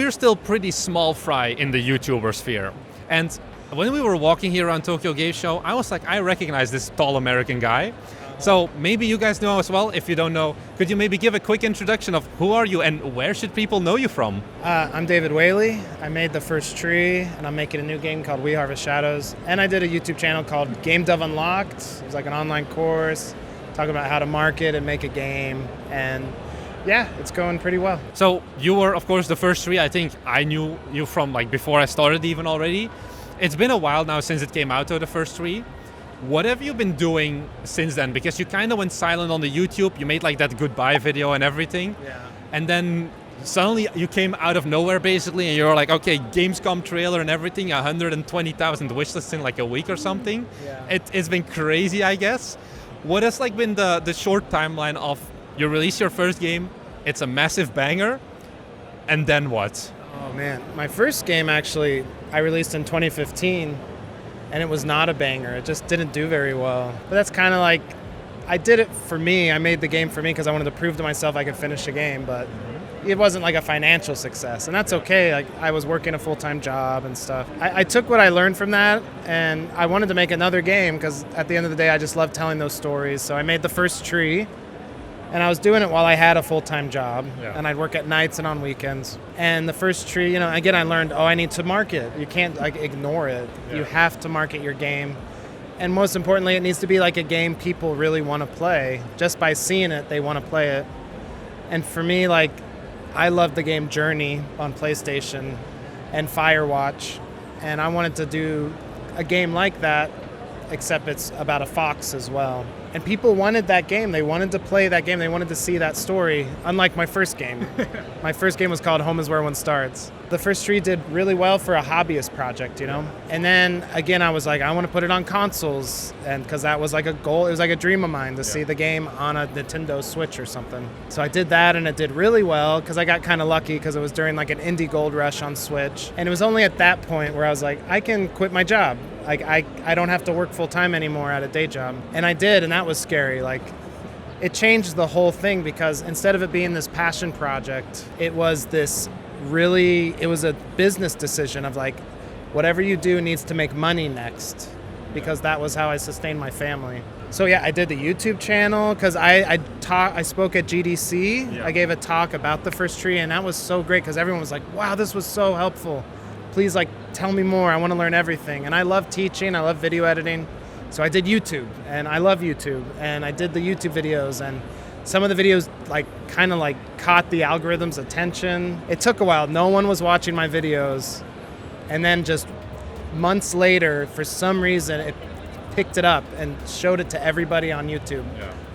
we're still pretty small fry in the YouTuber sphere. And when we were walking here around Tokyo Game Show, I was like, I recognize this tall American guy. So maybe you guys know as well. If you don't know, could you maybe give a quick introduction of who are you and where should people know you from? I'm David Whaley. I made the first tree, and I'm making a new game called We Harvest Shadows. And I did a YouTube channel called Game Dev Unlocked. It was like an online course talking about how to market and make a game. And yeah, it's going pretty well. So you were, of course, the first tree. I think I knew you from like before I started even already. It's been a while now since it came out, the first tree. What have you been doing since then? Because you kind of went silent on the YouTube. You made like that goodbye video and everything. Yeah. And then suddenly you came out of nowhere basically and you were like, okay, Gamescom trailer and everything, 120,000 wishlists in like a week or something. Yeah. It's been crazy, I guess. What has like been the short timeline of you release your first game, it's a massive banger, and then what? Oh man, my first game actually I released in 2015. And it was not a banger. It just didn't do very well. But that's kind of like, I did it for me. I made the game for me because I wanted to prove to myself I could finish a game, but it wasn't like a financial success. And that's okay. Like I was working a full-time job and stuff. I took what I learned from that, and I wanted to make another game because at the end of the day, I just love telling those stories. So I made the first tree, and I was doing it while I had a full-time job, and I'd work at nights and on weekends. And the first tree, again, I learned, I need to market. You can't like ignore it. Yeah. You have to market your game. And most importantly, it needs to be like a game people really want to play. Just by seeing it, they want to play it. And for me, like, I love the game Journey on PlayStation and Firewatch. And I wanted to do a game like that, except it's about a fox as well. And people wanted that game. They wanted to play that game. They wanted to see that story, unlike my first game. My first game was called Home is Where One Starts. The first tree did really well for a hobbyist project, And then, again, I was like, I want to put it on consoles, and because that was like a goal. It was like a dream of mine to see the game on a Nintendo Switch or something. So I did that, and it did really well because I got kind of lucky because it was during like an indie gold rush on Switch. And it was only at that point where I was like, I can quit my job. Like I don't have to work full time anymore at a day job. And I did, and that was scary. Like it changed the whole thing because instead of it being this passion project, it was a business decision of like, whatever you do needs to make money next, because that was how I sustained my family. So yeah, I did the YouTube channel because I spoke at GDC. Yeah. I gave a talk about the first tree, and that was so great because everyone was like, wow, this was so helpful. Please, like, tell me more. I want to learn everything. And I love teaching. I love video editing. So I did YouTube, and I love YouTube. And I did the YouTube videos, and some of the videos, like, kind of, like, caught the algorithm's attention. It took a while. No one was watching my videos. And then just months later, for some reason, it picked it up and showed it to everybody on YouTube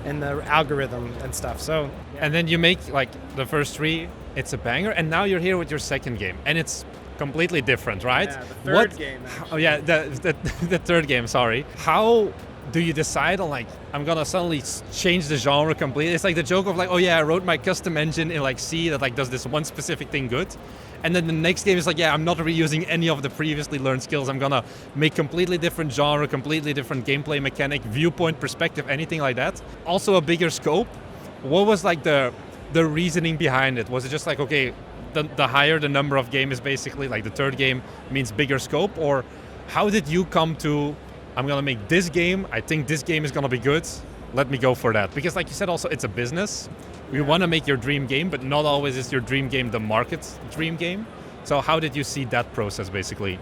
in the algorithm and stuff. So, and then you make, like, the first tree. It's a banger. And now you're here with your second game. And it's completely different, right? Yeah, the third game. Actually. Oh yeah, the third game, sorry. How do you decide on like, I'm gonna suddenly change the genre completely? It's like the joke of like, oh yeah, I wrote my custom engine in like C that like does this one specific thing good. And then the next game is like, yeah, I'm not reusing any of the previously learned skills. I'm gonna make completely different genre, completely different gameplay mechanic, viewpoint, perspective, anything like that. Also a bigger scope. What was like the reasoning behind it? Was it just like, okay, the higher the number of game is basically, like the third game means bigger scope? Or how did you come to, I'm going to make this game, I think this game is going to be good, let me go for that? Because like you said also, it's a business. You want to make your dream game, but not always is your dream game the market's dream game. So how did you see that process basically?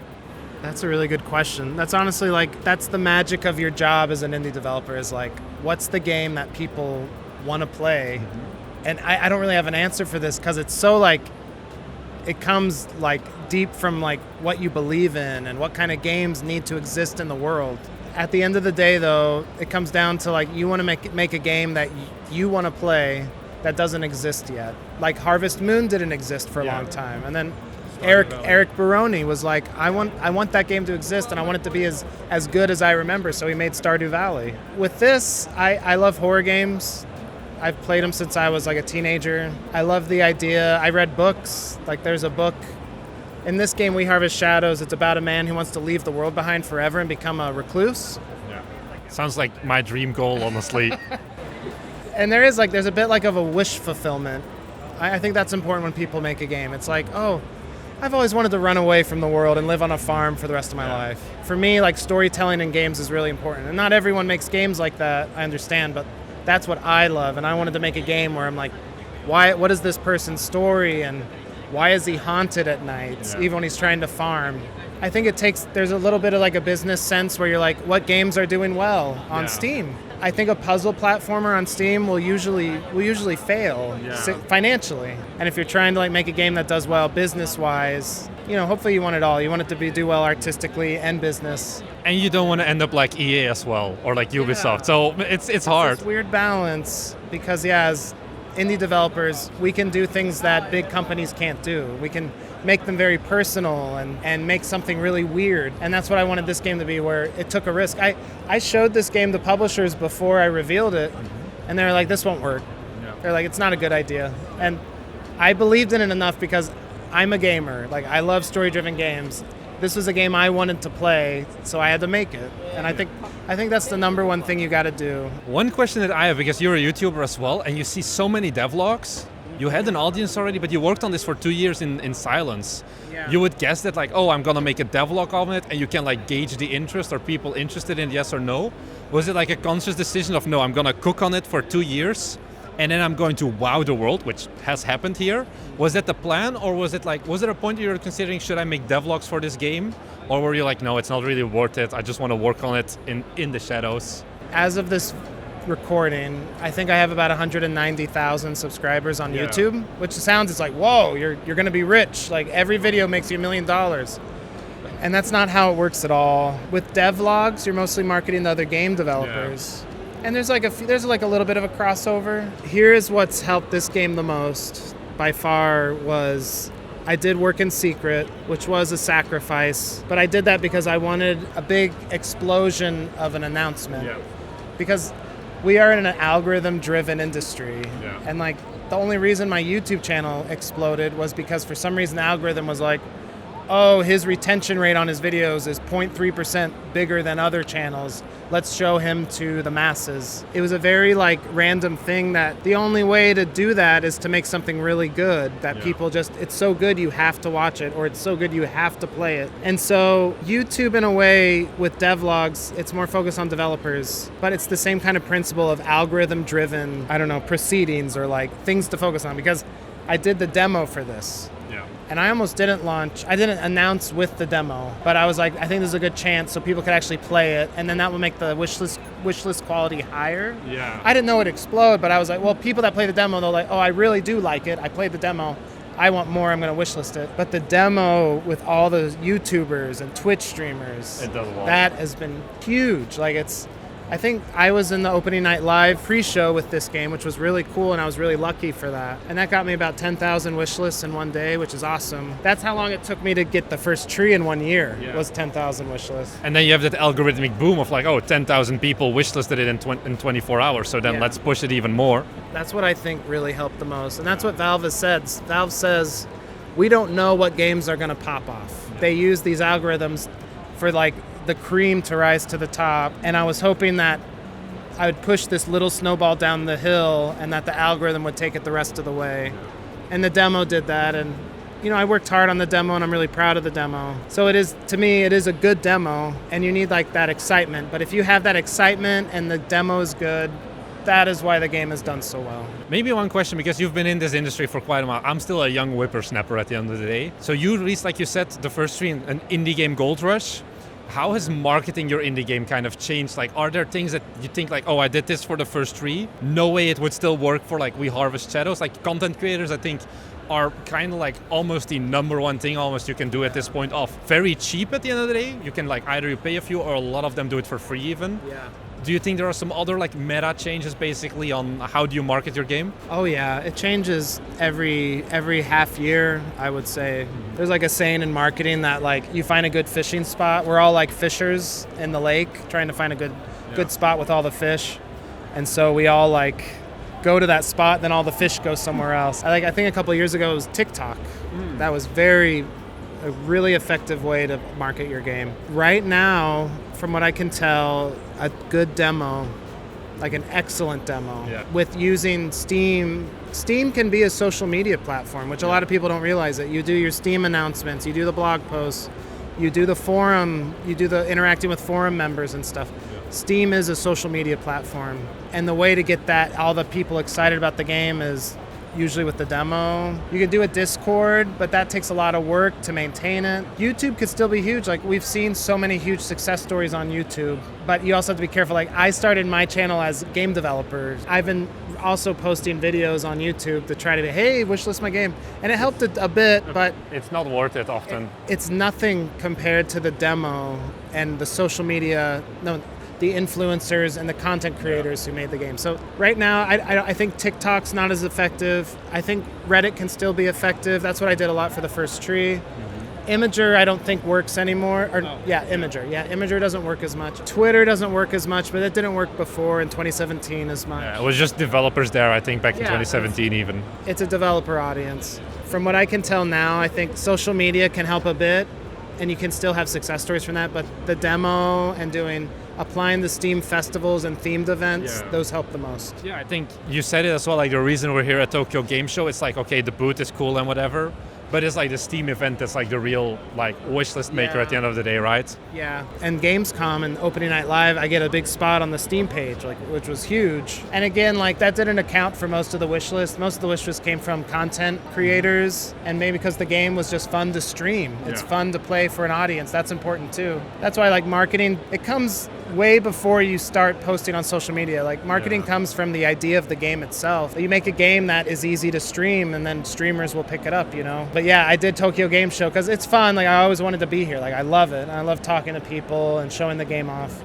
That's a really good question. That's honestly like, that's the magic of your job as an indie developer is like, what's the game that people want to play? Mm-hmm. And I don't really have an answer for this because it's so like, it comes like deep from like what you believe in and what kind of games need to exist in the world. At the end of the day though, it comes down to like you want to make a game that you want to play that doesn't exist yet. Like Harvest Moon didn't exist for a long time. And then Eric Baroni was like, I want that game to exist and I want it to be as good as I remember, so he made Stardew Valley. With this, I love horror games. I've played them since I was like a teenager. I love the idea. I read books. Like there's a book in this game, We Harvest Shadows. It's about a man who wants to leave the world behind forever and become a recluse. Yeah. Sounds like my dream goal, honestly. And there's a bit like of a wish fulfillment. I think that's important when people make a game. It's like, oh, I've always wanted to run away from the world and live on a farm for the rest of my life. For me, like, storytelling in games is really important. And not everyone makes games like that, I understand, but that's what I love. And I wanted to make a game where I'm like, what is this person's story, and why is he haunted at night, even when he's trying to farm? I think there's a little bit of like a business sense where you're like, what games are doing well on Steam? I think a puzzle platformer on Steam will usually fail financially. And if you're trying to like make a game that does well business-wise, hopefully you want it all. You want it to do well artistically and business. And you don't want to end up like EA as well, or like Ubisoft. So it's hard. It's this weird balance because as indie developers, we can do things that big companies can't do. We can make them very personal and make something really weird. And that's what I wanted this game to be, where it took a risk. I showed this game to publishers before I revealed it, and they were like, this won't work. Yeah. They're like, it's not a good idea. And I believed in it enough because I'm a gamer. Like, I love story-driven games. This was a game I wanted to play, so I had to make it. And I think that's the number one thing you got to do. One question that I have, because you're a YouTuber as well, and you see so many devlogs, you had an audience already, but you worked on this for 2 years in silence. Yeah. You would guess that like, I'm gonna make a devlog of it, and you can like gauge the interest, or people interested in yes or no. Was it like a conscious decision of, no, I'm gonna cook on it for 2 years, and then I'm going to wow the world, which has happened here? Was that the plan, or was there a point you were considering, should I make devlogs for this game? Or were you like, no, it's not really worth it, I just want to work on it in the shadows? As of this recording, I think I have about 190,000 subscribers on YouTube, which sounds, it's like, whoa, you're going to be rich. Like, every video makes you $1 million. And that's not how it works at all. With devlogs, you're mostly marketing to other game developers. Yeah. And there's like a little bit of a crossover. Here's what's helped this game the most, by far, was I did work in secret, which was a sacrifice. But I did that because I wanted a big explosion of an announcement. Yeah. Because we are in an algorithm-driven industry, and like the only reason my YouTube channel exploded was because for some reason the algorithm was like, oh, his retention rate on his videos is 0.3% bigger than other channels. Let's show him to the masses. It was a very like random thing that the only way to do that is to make something really good that people just, it's so good you have to watch it, or it's so good you have to play it. And so YouTube, in a way, with devlogs, it's more focused on developers, but it's the same kind of principle of algorithm-driven, proceedings, or like things to focus on, because I did the demo for this. And I almost didn't launch. I didn't announce with the demo, but I was like, I think there's a good chance so people could actually play it, and then that will make the wishlist quality higher. Yeah. I didn't know it'd explode, but I was like, well, people that play the demo, they're like, oh, I really do like it. I played the demo. I want more. I'm going to wishlist it. But the demo with all the YouTubers and Twitch streamers, that has been huge. Like, I think I was in the opening night live pre-show with this game, which was really cool, and I was really lucky for that. And that got me about 10,000 wish lists in one day, which is awesome. That's how long it took me to get the first tree in 1 year, was 10,000 wish lists. And then you have that algorithmic boom of like, 10,000 people wishlisted it in 24 hours, so then let's push it even more. That's what I think really helped the most. And that's what Valve has said. Valve says, we don't know what games are going to pop off. They use these algorithms for like the cream to rise to the top, and I was hoping that I would push this little snowball down the hill and that the algorithm would take it the rest of the way. And the demo did that, and I worked hard on the demo, and I'm really proud of the demo. So to me it is a good demo, and you need like that excitement. But if you have that excitement and the demo is good, that is why the game has done so well. Maybe one question, because you've been in this industry for quite a while. I'm still a young whippersnapper at the end of the day. So you released, like you said, the first three, an indie game Gold Rush. How has marketing your indie game kind of changed? Like, are there things that you think like, I did this for the first three, no way it would still work for like We Harvest Shadows? Like, content creators, I think, are kind of like almost the number one thing almost you can do at this point off. Very cheap at the end of the day. You can like either you pay a few, or a lot of them do it for free even. Yeah. Do you think there are some other like meta changes basically on how do you market your game? Oh yeah, it changes every half year, I would say. There's like a saying in marketing that like you find a good fishing spot. We're all like fishers in the lake trying to find a good spot with all the fish. And so we all like go to that spot, then all the fish go somewhere else. I think a couple of years ago it was TikTok. That was a really effective way to market your game. Right now, from what I can tell, a good demo like an excellent demo Yeah. with using Steam. Steam can be a social media platform, which a lot of people don't realize it. You do your Steam announcements, you do the blog posts, you do the forum, you do the interacting with forum members and stuff. Steam is a social media platform, and the way to get all the people excited about the game is usually with the demo. You can do a Discord, but that takes a lot of work to maintain it. YouTube could still be huge. Like, we've seen so many huge success stories on YouTube, but you also have to be careful. Like, I started my channel as game developers. I've been also posting videos on YouTube to try to be, hey, wishlist my game. And it helped a bit, but It's not worth it often. it's nothing compared to the demo and the social media, the influencers and the content creators who made the game. So right now, I think TikTok's not as effective. I think Reddit can still be effective. That's what I did a lot for the first tree. Imager, I don't think works anymore. Imager. Yeah, Imager doesn't work as much. Twitter doesn't work as much, but it didn't work before in 2017 as much. Yeah, it was just developers there, I think, back in 2017 even. It's a developer audience. From what I can tell now, I think social media can help a bit, and you can still have success stories from that, but the demo and applying the Steam festivals and themed events, those help the most. Yeah, I think you said it as well, like the reason we're here at Tokyo Game Show, it's like, okay, the booth is cool and whatever, but it's like the Steam event that's like the real like wishlist maker at the end of the day, right? Yeah, and Gamescom and Opening Night Live, I get a big spot on the Steam page, which was huge. And again, like that didn't account for most of the wish list. Most of the wish list came from content creators, and maybe because the game was just fun to stream. It's fun to play for an audience. That's important too. That's why like marketing, it comes way before you start posting on social media. Like marketing comes from the idea of the game itself. You make a game that is easy to stream, and then streamers will pick it up, you know? But yeah, I did Tokyo Game Show because it's fun. Like I always wanted to be here. Like I love it. I love talking to people and showing the game off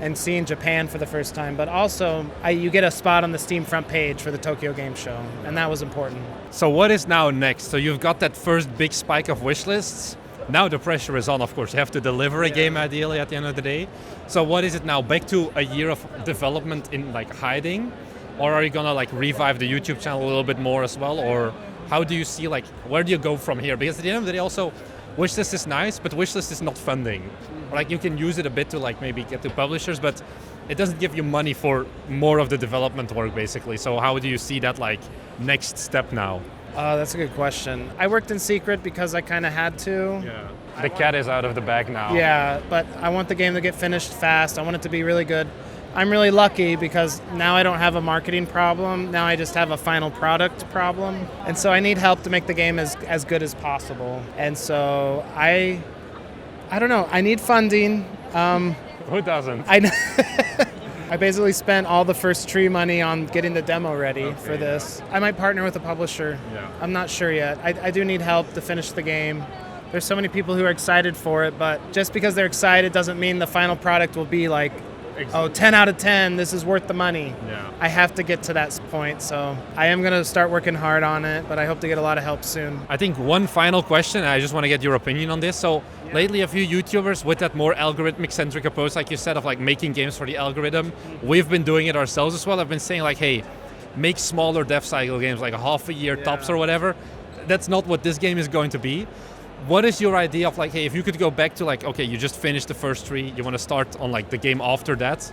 and seeing Japan for the first time. But also, you get a spot on the Steam front page for the Tokyo Game Show, and that was important. So what is now next? So you've got that first big spike of wish lists. Now the pressure is on, of course. You have to deliver a game ideally at the end of the day. So what is it now? Back to a year of development in like hiding? Or are you gonna like revive the YouTube channel a little bit more as well? Or how do you see, like, where do you go from here? Because at the end of the day also, wishlist is nice, but wishlist is not funding. Like you can use it a bit to like maybe get to publishers, but it doesn't give you money for more of the development work basically. So how do you see that like next step now? That's a good question. I worked in secret because I kind of had to. Yeah. The cat is out of the bag now. Yeah, but I want the game to get finished fast. I want it to be really good. I'm really lucky because now I don't have a marketing problem. Now I just have a final product problem. And so I need help to make the game as good as possible. And so I don't know. I need funding. Who doesn't? I basically spent all the first tree money on getting the demo ready for this. I might partner with a publisher. Yeah. I'm not sure yet. I do need help to finish the game. There's so many people who are excited for it, but just because they're excited doesn't mean the final product will be like, 10 out of 10, this is worth the money. Yeah. I have to get to that point, so I am going to start working hard on it, but I hope to get a lot of help soon. I think one final question, and I just want to get your opinion on this. So lately a few YouTubers with that more algorithmic-centric approach, like you said, of like making games for the algorithm, we've been doing it ourselves as well. I've been saying like, hey, make smaller dev cycle games, like a half a year tops or whatever. That's not what this game is going to be. What is your idea of like, hey, if you could go back to like, okay, you just finished the first tree, you want to start on like the game after that.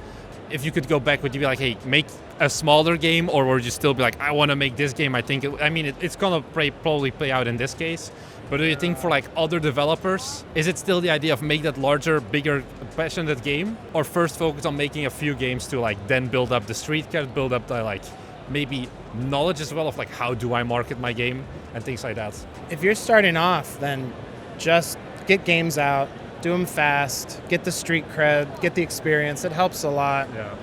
If you could go back, would you be like, hey, make a smaller game, or would you still be like, I want to make this game? It's going to probably play out in this case. But do you think for like other developers, is it still the idea of make that larger, bigger, passionate game? Or first focus on making a few games to like then build up the street cred, build up the like maybe knowledge as well of like how do I market my game and things like that? If you're starting off, then just get games out, do them fast, get the street cred, get the experience. It helps a lot. Yeah.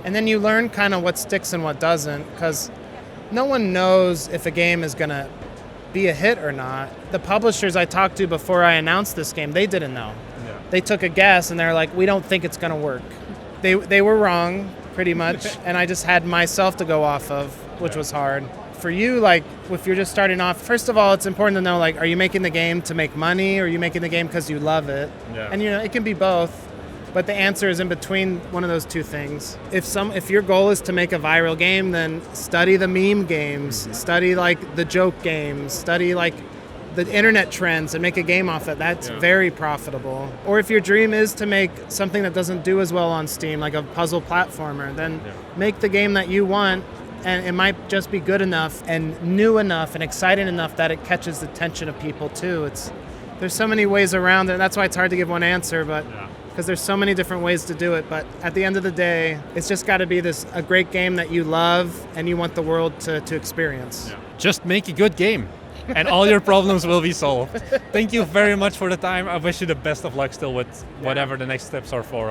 And then you learn kind of what sticks and what doesn't, because no one knows if a game is going to be a hit or not. The publishers I talked to before I announced this game, they didn't know. Yeah. They took a guess and they're like, we don't think it's going to work. They were wrong, pretty much, and I just had myself to go off of, which was hard. For you, like, if you're just starting off, first of all, it's important to know, like, are you making the game to make money, or are you making the game because you love it? Yeah. And, you know, it can be both, but the answer is in between one of those two things. If your goal is to make a viral game, then study the meme games, study, like, the joke games, study, like, the internet trends and make a game off it. That's very profitable. Or if your dream is to make something that doesn't do as well on Steam, like a puzzle platformer, then make the game that you want, and it might just be good enough and new enough and exciting enough that it catches the attention of people too. There's so many ways around it. That's why it's hard to give one answer, but because there's so many different ways to do it. But at the end of the day, it's just got to be a great game that you love and you want the world to experience. Yeah. Just make a good game. And all your problems will be solved. Thank you very much for the time. I wish you the best of luck still with whatever the next steps are for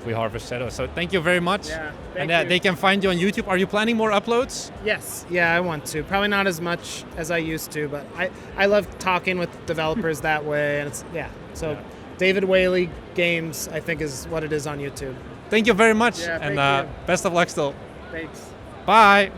We Harvest Shadows. So thank you very much. Yeah, and they can find you on YouTube. Are you planning more uploads? Yes. Yeah, I want to. Probably not as much as I used to, but I love talking with developers that way. And So David Whaley Games, I think, is what it is on YouTube. Thank you very much. Yeah, and best of luck still. Thanks. Bye.